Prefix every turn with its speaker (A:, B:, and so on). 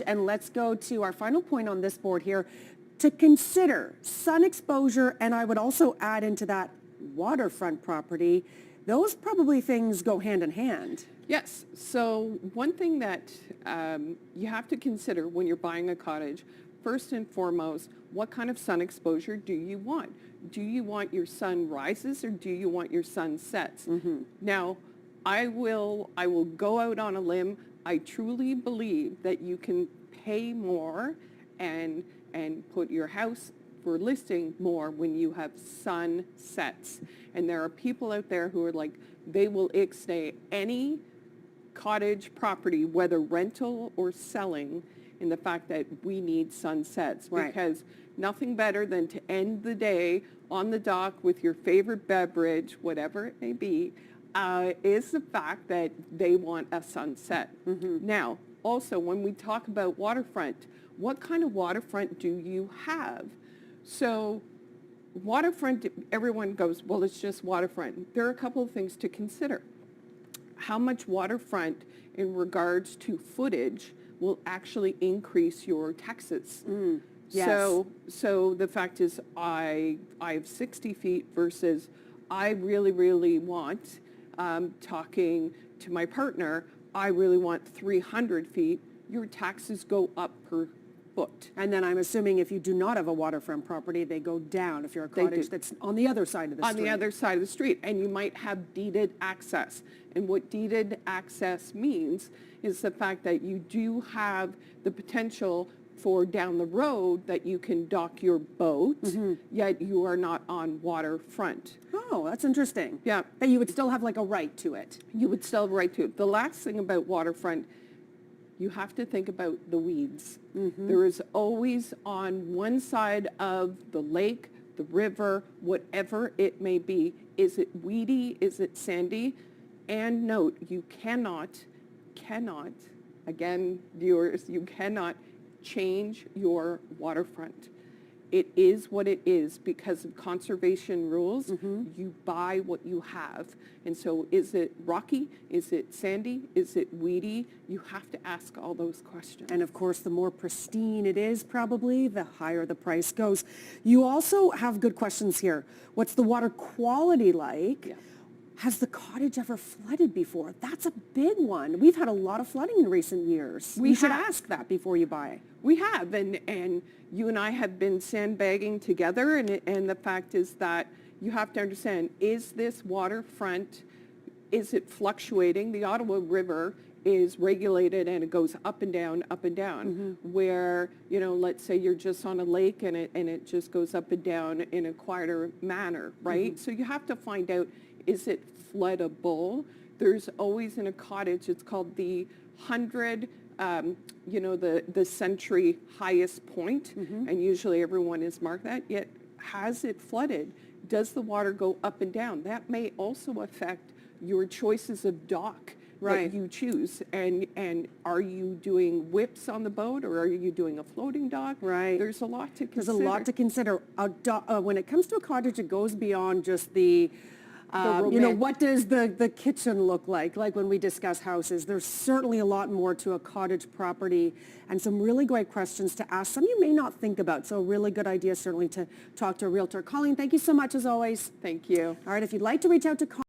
A: And let's go to our final point on this board here. To consider sun exposure, and I would also add into that waterfront property, those probably things go hand in hand.
B: Yes. So one thing that you have to consider when you're buying a cottage, first and foremost, what kind of sun exposure do you want? Do you want your sun rises or do you want your sun sets? Mm-hmm. Now, I will go out on a limb. I truly believe that you can pay more and put your house for listing more when you have sunsets. And there are people out there who are like, they will ixnay any cottage property, whether rental or selling, in the fact that we need sunsets.
A: Right.
B: Because nothing better than to end the day on the dock with your favorite beverage, whatever it may be, is the fact that they want a sunset. Mm-hmm. Now, also, when we talk about waterfront, what kind of waterfront do you have? So waterfront, everyone goes, well, it's just waterfront. There are a couple of things to consider. How much waterfront in regards to footage will actually increase your taxes? Mm, yes. So the fact is I have 60 feet versus I really, really want, talking to my partner, I really want 300 feet. Your taxes go up per foot.
A: And then I'm assuming if you do not have a waterfront property, they go down if you're a cottage that's on the other side of the street.
B: On the other side of the street. And you might have deeded access. And what deeded access means is the fact that you do have the potential for down the road that you can dock your boat, mm-hmm. yet you are not on waterfront.
A: Oh, that's interesting.
B: Yeah.
A: But you would still have like a right to it.
B: You would still have a right to it. The last thing about waterfront, you have to think about the weeds. Mm-hmm. There is always on one side of the lake, the river, whatever it may be, is it weedy, is it sandy? And note, you cannot, again, viewers, you cannot change your waterfront. It is what it is because of conservation rules. Mm-hmm. You buy what you have. And so is it rocky? Is it sandy? Is it weedy? You have to ask all those questions.
A: And of course, the more pristine it is probably, the higher the price goes. You also have good questions here. What's the water quality like? Yeah. Has the cottage ever flooded before? That's a big one. We've had a lot of flooding in recent years. You should ask that before you buy.
B: We have, and you and I have been sandbagging together, and the fact is that you have to understand, is this waterfront, is it fluctuating? The Ottawa River is regulated and it goes up and down, mm-hmm. where, you know, let's say you're just on a lake and it just goes up and down in a quieter manner, right? Mm-hmm. So you have to find out, is it floodable? There's always in a cottage, it's called the 100, the century highest point, mm-hmm. and usually everyone is marked that, yet has it flooded? Does the water go up and down? That may also affect your choices of dock that you choose. And are you doing whips on the boat or are you doing a floating dock?
A: Right.
B: There's a lot to consider.
A: There's a lot to consider. When it comes to a cottage, it goes beyond just the what does the kitchen look like when we discuss houses? There's certainly a lot more to a cottage property and some really great questions to ask. Some you may not think about, so a really good idea certainly to talk to a realtor. Colleen, thank you so much as always.
B: Thank you.
A: All right, if you'd like to reach out to